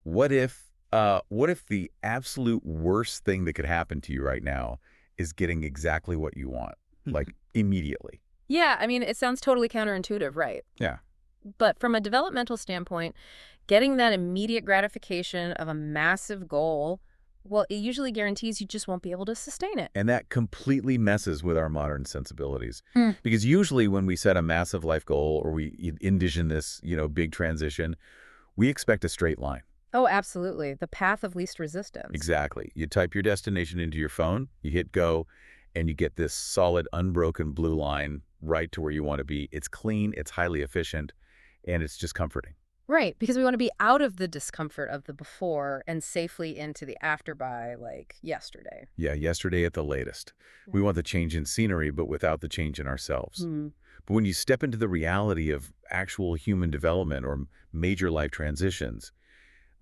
What if the absolute worst thing that could happen to you right now is getting exactly what you want, like immediately? Yeah, I mean, it sounds totally counterintuitive, right? Yeah. But from a developmental standpoint, getting that immediate gratification of a massive goal, well, it usually guarantees you just won't be able to sustain it. And that completely messes with our modern sensibilities. Hmm. Because usually when we set a massive life goal or we envision this, big transition, we expect a straight line. Oh, absolutely. The path of least resistance. Exactly. You type your destination into your phone, you hit go, and you get this solid, unbroken blue line right to where you want to be. It's clean, it's highly efficient, and it's just comforting. Right, because we want to be out of the discomfort of the before and safely into the after by, like yesterday. Yeah, yesterday at the latest. We want the change in scenery, but without the change in ourselves. Hmm. But when you step into the reality of actual human development or major life transitions,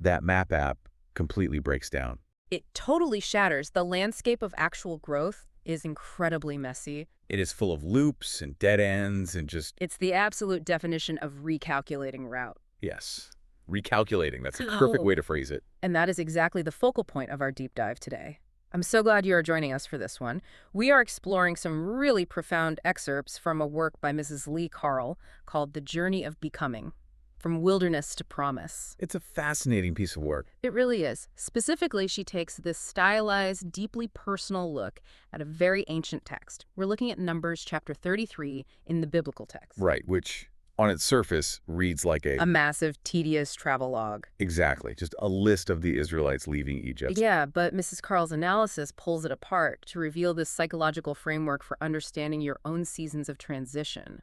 that map app completely breaks down. It totally shatters. The landscape of actual growth is incredibly messy. It is full of loops and dead ends and just, It's the absolute definition of recalculating route. yes, recalculating. That's a perfect way to phrase it. And that is exactly the focal point of our deep dive today. I'm so glad you are joining us for this one. We are exploring some really profound excerpts from a work by Mrs. Lee Carl called The Journey of Becoming, From Wilderness to Promise. It's a fascinating piece of work. It really is. Specifically, she takes this stylized, deeply personal look at a very ancient text. We're looking at Numbers chapter 33 in the biblical text. Right, which on its surface reads like A massive, tedious travelogue. exactly, just a list of the Israelites leaving Egypt. Yeah, but Mrs. Carl's analysis pulls it apart to reveal this psychological framework for understanding your own seasons of transition,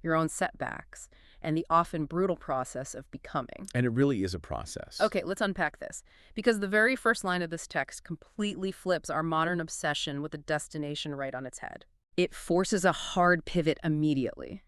your own setbacks, and the often brutal process of becoming. And it really is a process. Okay, let's unpack this. Because the very first line of this text completely flips our modern obsession with the destination right on its head. It forces a hard pivot immediately.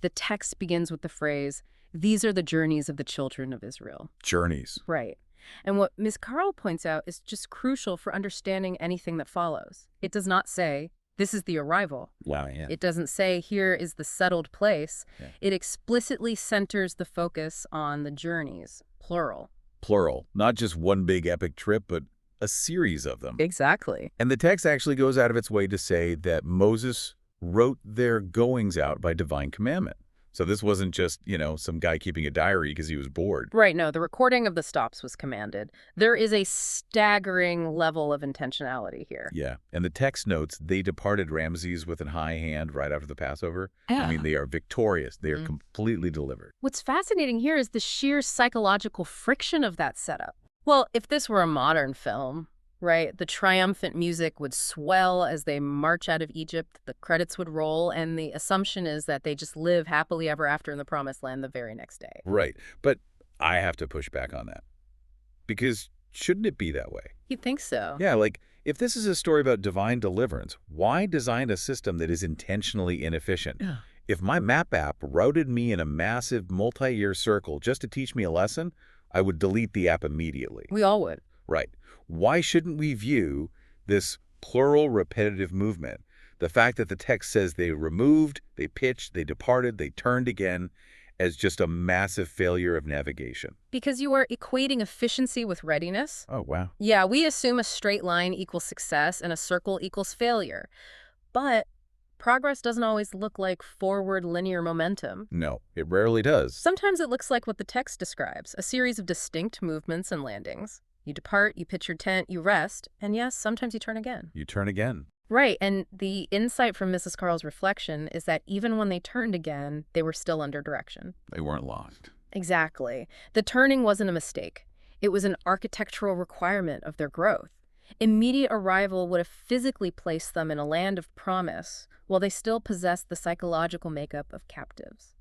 The text begins with the phrase, "These are the journeys of the children of Israel." Journeys. Right. And what Ms. Carl points out is just crucial for understanding anything that follows. It does not say, "This is the arrival." Wow, yeah. It doesn't say, "Here is the settled place." Yeah. It explicitly centers the focus on the journeys, plural. Plural. Not just one big epic trip, but a series of them. Exactly. And the text actually goes out of its way to say that Moses wrote their goings out by divine commandment. So this wasn't just, some guy keeping a diary because he was bored. Right, no, the recording of the stops was commanded. There is a staggering level of intentionality here. Yeah. And the text notes they departed Ramses with an high hand right after the Passover. I mean, they are victorious. They are completely delivered. What's fascinating here is the sheer psychological friction of that setup. Well, if this were a modern film, right, the triumphant music would swell as they march out of Egypt, the credits would roll, and the assumption is that they just live happily ever after in the Promised Land the very next day. Right. But I have to push back on that. Because shouldn't it be that way? You think so? Yeah, like, if this is a story about divine deliverance, why design a system that is intentionally inefficient? Yeah. If my map app routed me in a massive multi-year circle just to teach me a lesson, I would delete the app immediately. We all would. Right. Why shouldn't we view this plural repetitive movement, the fact that the text says they removed, they pitched, they departed, they turned again, as just a massive failure of navigation? Because you are equating efficiency with readiness. Oh, wow. Yeah, we assume a straight line equals success and a circle equals failure. But progress doesn't always look like forward linear momentum. No, it rarely does. Sometimes it looks like what the text describes, a series of distinct movements and landings. You depart, you pitch your tent, you rest, and yes, sometimes you turn again. You turn again. Right, and the insight from Mrs. Carl's reflection is that even when they turned again, they were still under direction. They weren't lost. Exactly. The turning wasn't a mistake. It was an architectural requirement of their growth. Immediate arrival would have physically placed them in a land of promise, while they still possessed the psychological makeup of captives.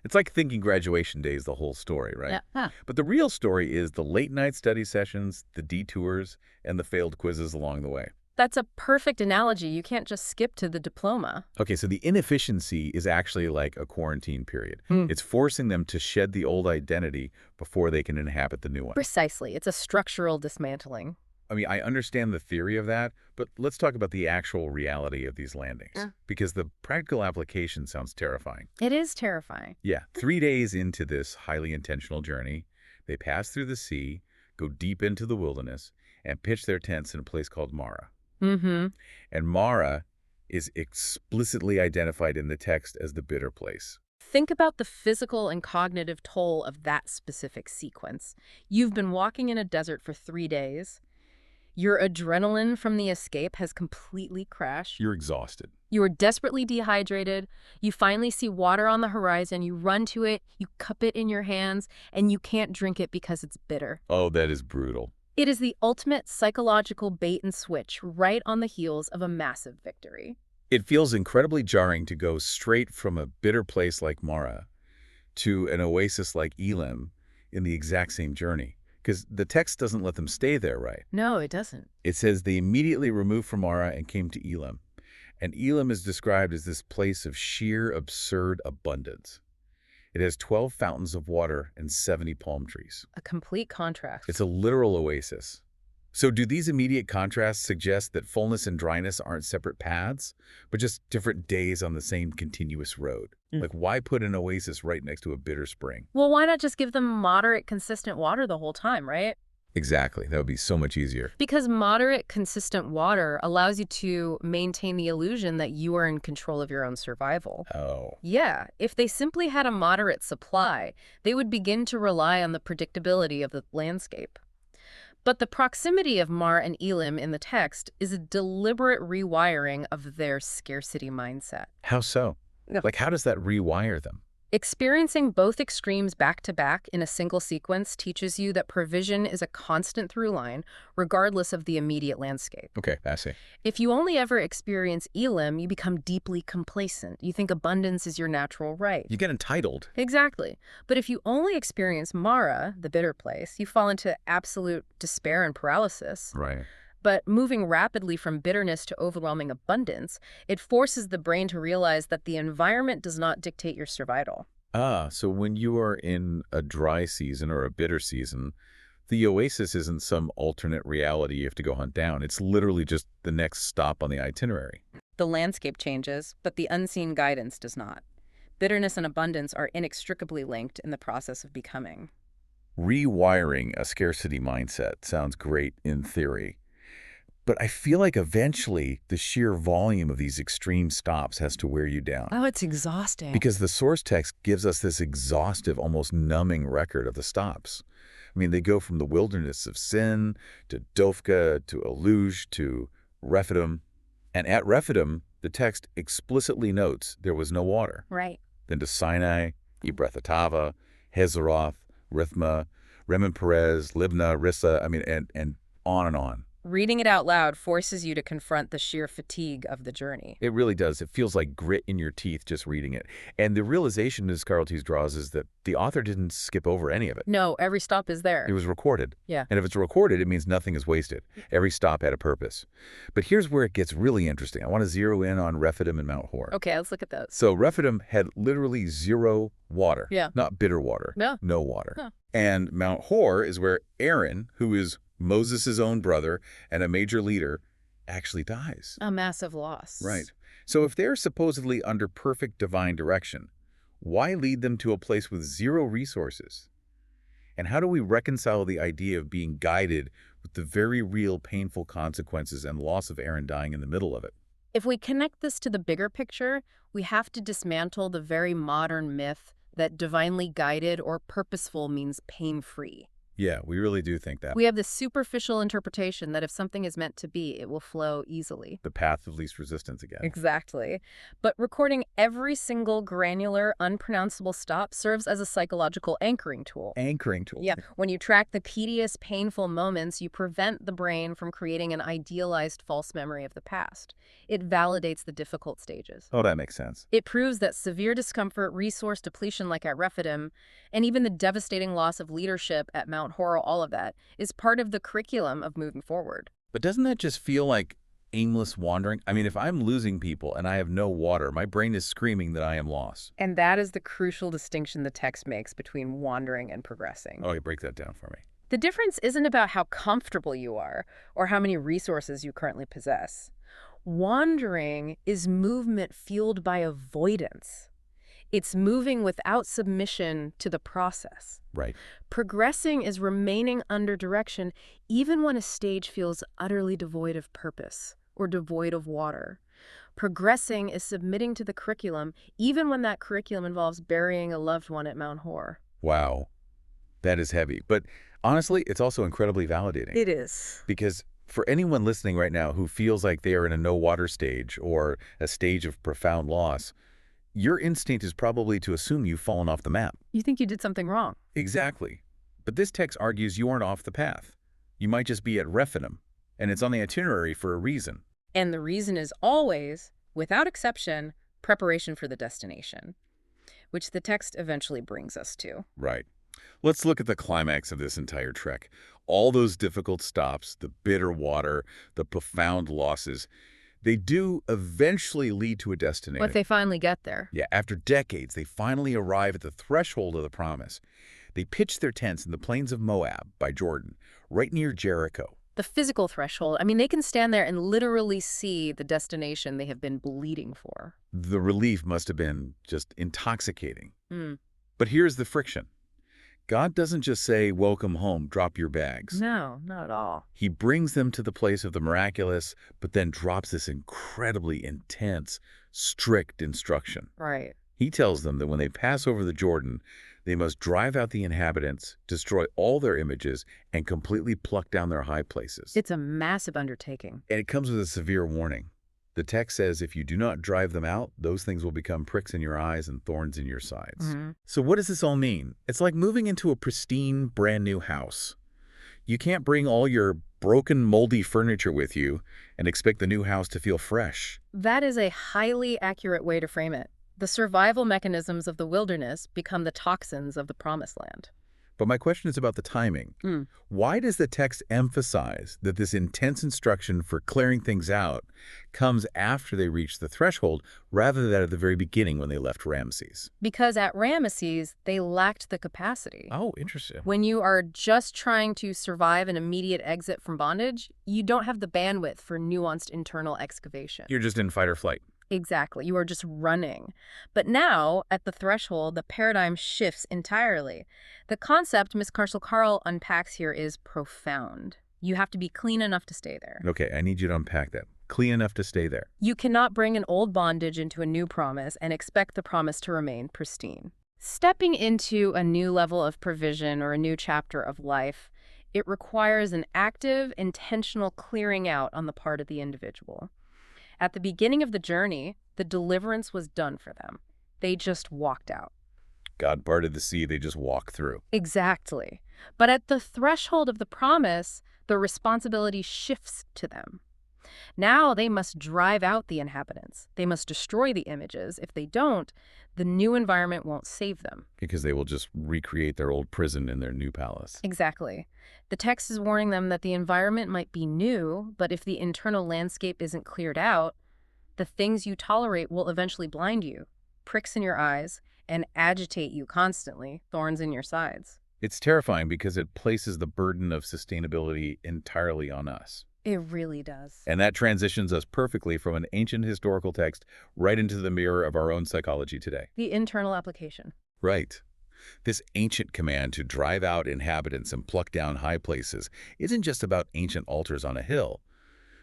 It's like thinking graduation day is the whole story, right? Yeah. Huh. But the real story is the late-night study sessions, the detours, and the failed quizzes along the way. That's a perfect analogy. You can't just skip to the diploma. Okay, so the inefficiency is actually like a quarantine period. It's forcing them to shed the old identity before they can inhabit the new one. Precisely. It's a structural dismantling. I mean, I understand the theory of that, but let's talk about the actual reality of these landings. Because the practical application sounds terrifying. It is terrifying. Yeah, 3 days into this highly intentional journey, they pass through the sea, go deep into the wilderness and pitch their tents in a place called Mara. Mm-hmm. And Mara is explicitly identified in the text as the bitter place. Think about the physical and cognitive toll of that specific sequence. You've been walking in a desert for 3 days. Your adrenaline from the escape has completely crashed. You're exhausted. You are desperately dehydrated. You finally see water on the horizon. You run to it. You cup it in your hands, and you can't drink it because it's bitter. Oh, that is brutal. It is the ultimate psychological bait and switch right on the heels of a massive victory. It feels incredibly jarring to go straight from a bitter place like Mara to an oasis like Elim in the exact same journey, because the text doesn't let them stay there, right? No, it doesn't. It says they immediately removed from Mara and came to Elim. And Elim is described as this place of sheer, absurd abundance. It has 12 fountains of water and 70 palm trees. A complete contrast. It's a literal oasis. So do these immediate contrasts suggest that fullness and dryness aren't separate paths, but just different days on the same continuous road? Like, why put an oasis right next to a bitter spring? Well, why not just give them moderate, consistent water the whole time, right? Exactly. That would be so much easier. Because moderate, consistent water allows you to maintain the illusion that you are in control of your own survival. Oh. Yeah, if they simply had a moderate supply, they would begin to rely on the predictability of the landscape. But the proximity of Mar and Elim in the text is a deliberate rewiring of their scarcity mindset. How so? Yeah. Like, how does that rewire them? Experiencing both extremes back-to-back in a single sequence teaches you that provision is a constant through line, regardless of the immediate landscape. Okay, I see. If you only ever experience Elim, you become deeply complacent. You think abundance is your natural right. You get entitled. Exactly. But if you only experience Mara, the bitter place, you fall into absolute despair and paralysis. Right. But moving rapidly from bitterness to overwhelming abundance, it forces the brain to realize that the environment does not dictate your survival. Ah, so when you are in a dry season or a bitter season, the oasis isn't some alternate reality you have to go hunt down. It's literally just the next stop on the itinerary. The landscape changes, but the unseen guidance does not. Bitterness and abundance are inextricably linked in the process of becoming. Rewiring a scarcity mindset sounds great in theory. But I feel like eventually the sheer volume of these extreme stops has to wear you down. Oh, it's exhausting. Because the source text gives us this exhaustive, almost numbing record of the stops. I mean, they go from the wilderness of Sin to Dofka to Aluj to Rephidim. And at Rephidim, the text explicitly notes there was no water. Right. Then to Sinai, Ibrethatava, Hazeroth, Rithma, Remen Perez, Libna, Rissa, and on and on. Reading it out loud forces you to confront the sheer fatigue of the journey. It really does. It feels like grit in your teeth just reading it. And the realization, as Carl Tees draws, is that the author didn't skip over any of it. No, every stop is there. It was recorded. Yeah. And if it's recorded, it means nothing is wasted. Every stop had a purpose. But here's where it gets really interesting. I want to zero in on Rephidim and Mount Hor. Okay, let's look at those. So Rephidim had literally zero water. Yeah. Not bitter water. Yeah. No water. Huh. And Mount Hor is where Aaron, who is Moses' own brother and a major leader, actually dies. A massive loss. Right. So if they're supposedly under perfect divine direction, why lead them to a place with zero resources? And how do we reconcile the idea of being guided with the very real painful consequences and loss of Aaron dying in the middle of it? If we connect this to the bigger picture, we have to dismantle the very modern myth that divinely guided or purposeful means pain-free. Yeah, we really do think that. We have this superficial interpretation that if something is meant to be, it will flow easily. The path of least resistance again. Exactly. But recording every single granular, unpronounceable stop serves as a psychological anchoring tool. Anchoring tool. Yeah. When you track the tedious, painful moments, you prevent the brain from creating an idealized false memory of the past. It validates the difficult stages. Oh, that makes sense. It proves that severe discomfort, resource depletion like at Rephidim, and even the devastating loss of leadership at Mount Hor, all of that, is part of the curriculum of moving forward. But doesn't that just feel like aimless wandering? I mean, if I'm losing people and I have no water, my brain is screaming that I am lost. And that is the crucial distinction the text makes between wandering and progressing. Oh, you break that down for me. The difference isn't about how comfortable you are or how many resources you currently possess. Wandering is movement fueled by avoidance. It's moving without submission to the process. Right. Progressing is remaining under direction even when a stage feels utterly devoid of purpose or devoid of water. Progressing is submitting to the curriculum even when that curriculum involves burying a loved one at Mount Hor. Wow. That is heavy. But honestly, it's also incredibly validating. It is. Because for anyone listening right now who feels like they are in a no-water stage or a stage of profound loss, your instinct is probably to assume you've fallen off the map. You think you did something wrong. Exactly. But this text argues you aren't off the path. You might just be at Rephidim, and it's on the itinerary for a reason. And the reason is always, without exception, preparation for the destination, which the text eventually brings us to. Right. Let's look at the climax of this entire trek. All those difficult stops, the bitter water, the profound losses, they do eventually lead to a destination. But they finally get there. Yeah, after decades, they finally arrive at the threshold of the promise. They pitch their tents in the plains of Moab by Jordan, right near Jericho. The physical threshold, I mean, they can stand there and literally see the destination they have been bleeding for. The relief must have been just intoxicating. Mm. But here's the friction. God doesn't just say, welcome home, drop your bags. No, not at all. He brings them to the place of the miraculous, but then drops this incredibly intense, strict instruction. Right. He tells them that when they pass over the Jordan, they must drive out the inhabitants, destroy all their images, and completely pluck down their high places. It's a massive undertaking. And it comes with a severe warning. The text says if you do not drive them out, those things will become pricks in your eyes and thorns in your sides. Mm-hmm. So what does this all mean? It's like moving into a pristine, brand new house. You can't bring all your broken, moldy furniture with you and expect the new house to feel fresh. That is a highly accurate way to frame it. The survival mechanisms of the wilderness become the toxins of the promised land. But my question is about the timing. Why does the text emphasize that this intense instruction for clearing things out comes after they reach the threshold rather than at the very beginning when they left Ramesses? Because at Ramesses, they lacked the capacity. Oh, interesting. When you are just trying to survive an immediate exit from bondage, you don't have the bandwidth for nuanced internal excavation. You're just in fight or flight. Exactly. You are just running. But now, at the threshold, the paradigm shifts entirely. The concept Ms. Carl unpacks here is profound. You have to be clean enough to stay there. Okay, I need you to unpack that. Clean enough to stay there. You cannot bring an old bondage into a new promise and expect the promise to remain pristine. Stepping into a new level of provision or a new chapter of life, it requires an active, intentional clearing out on the part of the individual. At the beginning of the journey, the deliverance was done for them. They just walked out. God parted the sea, they just walk through. Exactly. But at the threshold of the promise, the responsibility shifts to them. Now they must drive out the inhabitants. They must destroy the images. If they don't, the new environment won't save them. Because they will just recreate their old prison in their new palace. Exactly. The text is warning them that the environment might be new, but if the internal landscape isn't cleared out, the things you tolerate will eventually blind you, pricks in your eyes, and agitate you constantly, thorns in your sides. It's terrifying because it places the burden of sustainability entirely on us. It really does. And that transitions us perfectly from an ancient historical text right into the mirror of our own psychology today. The internal application. Right. This ancient command to drive out inhabitants and pluck down high places isn't just about ancient altars on a hill.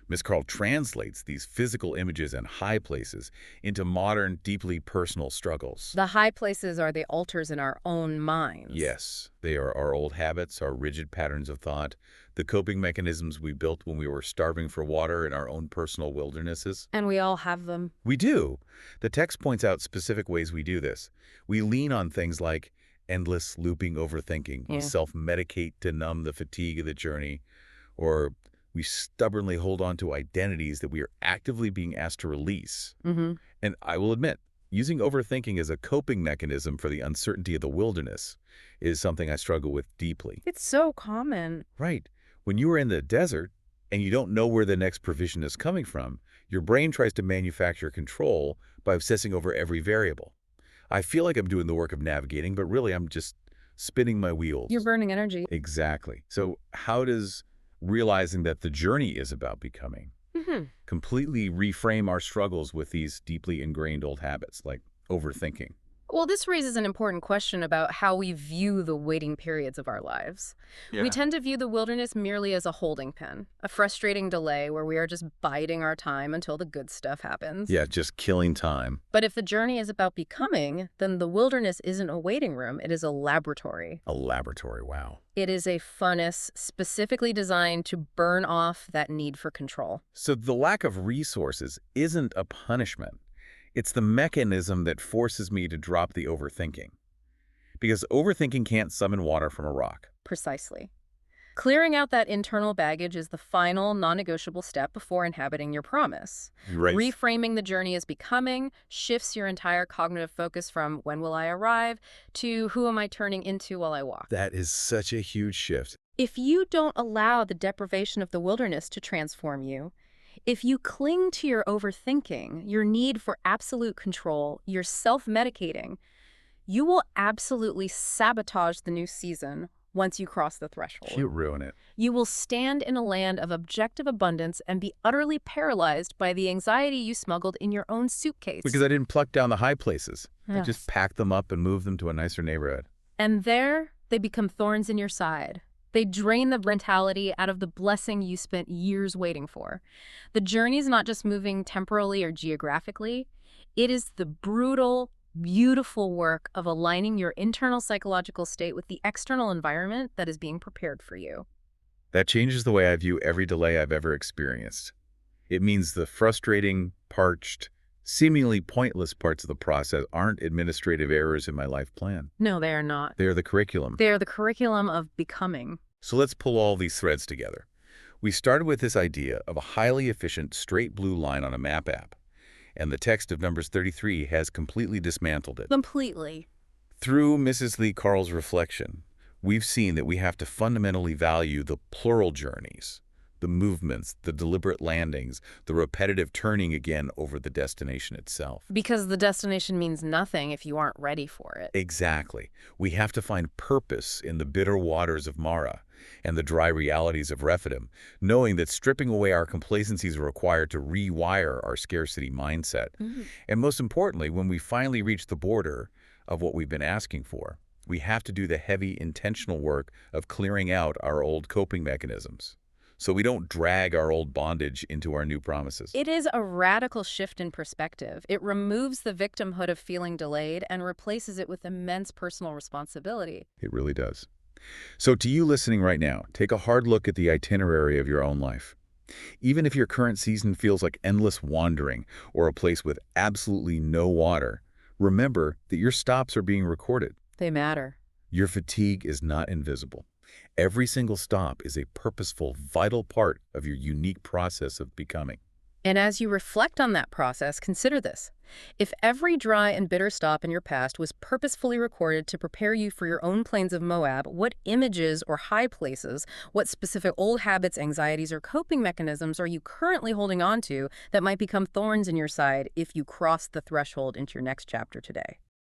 Ms. Carl translates these physical images and high places into modern, deeply personal struggles. The high places are the altars in our own minds. Yes, they are our old habits, our rigid patterns of thought, the coping mechanisms we built when we were starving for water in our own personal wildernesses. And we all have them. We do. The text points out specific ways we do this. We lean on things like endless looping overthinking. We self-medicate to numb the fatigue of the journey. Or we stubbornly hold on to identities that we are actively being asked to release. And I will admit, using overthinking as a coping mechanism for the uncertainty of the wilderness is something I struggle with deeply. It's so common. Right. When you are in the desert and you don't know where the next provision is coming from, your brain tries to manufacture control by obsessing over every variable. I feel like I'm doing the work of navigating, but really I'm just spinning my wheels. You're burning energy. Exactly. So how does realizing that the journey is about becoming completely reframe our struggles with these deeply ingrained old habits like overthinking? Well, this raises an important question about how we view the waiting periods of our lives. We tend to view the wilderness merely as a holding pen, a frustrating delay where we are just biding our time until the good stuff happens. Yeah, just killing time. But if the journey is about becoming, then the wilderness isn't a waiting room, it is a laboratory. A laboratory, wow. It is a furnace specifically designed to burn off that need for control. So the lack of resources isn't a punishment. It's the mechanism that forces me to drop the overthinking. Because overthinking can't summon water from a rock. Precisely. Clearing out that internal baggage is the final, non-negotiable step before inhabiting your promise. Right. Reframing the journey as becoming shifts your entire cognitive focus from when will I arrive to who am I turning into while I walk. That is such a huge shift. If you don't allow the deprivation of the wilderness to transform you, if you cling to your overthinking, your need for absolute control, your self-medicating, you will absolutely sabotage the new season once you cross the threshold. You ruin it. You will stand in a land of objective abundance and be utterly paralyzed by the anxiety you smuggled in your own suitcase. Because I didn't pluck down the high places. I Yes. just packed them up and moved them to a nicer neighborhood. And there, they become thorns in your side. They drain the vitality out of the blessing you spent years waiting for. The journey's not just moving temporally or geographically. It is the brutal, beautiful work of aligning your internal psychological state with the external environment that is being prepared for you. That changes the way I view every delay I've ever experienced. It means the frustrating, parched, seemingly pointless parts of the process aren't administrative errors in my life plan. No, they are not. They're the curriculum. They are the curriculum of becoming. So let's pull all these threads together. We started with this idea of a highly efficient straight blue line on a map app, and the text of Numbers 33 has completely dismantled it. Completely. Through Mrs. Lee Carl's reflection, we've seen that we have to fundamentally value the plural journeys, the movements, the deliberate landings, the repetitive turning again over the destination itself. Because the destination means nothing if you aren't ready for it. Exactly. We have to find purpose in the bitter waters of Mara and the dry realities of Rephidim, knowing that stripping away our complacencies is required to rewire our scarcity mindset. And most importantly, when we finally reach the border of what we've been asking for, we have to do the heavy, intentional work of clearing out our old coping mechanisms, so we don't drag our old bondage into our new promises. It is a radical shift in perspective. It removes the victimhood of feeling delayed and replaces it with immense personal responsibility. It really does. So to you listening right now, take a hard look at the itinerary of your own life. Even if your current season feels like endless wandering or a place with absolutely no water, remember that your stops are being recorded. They matter. Your fatigue is not invisible. Every single stop is a purposeful, vital part of your unique process of becoming. And as you reflect on that process, consider this. If every dry and bitter stop in your past was purposefully recorded to prepare you for your own plains of Moab, what images or high places, what specific old habits, anxieties, or coping mechanisms are you currently holding on to that might become thorns in your side if you cross the threshold into your next chapter today?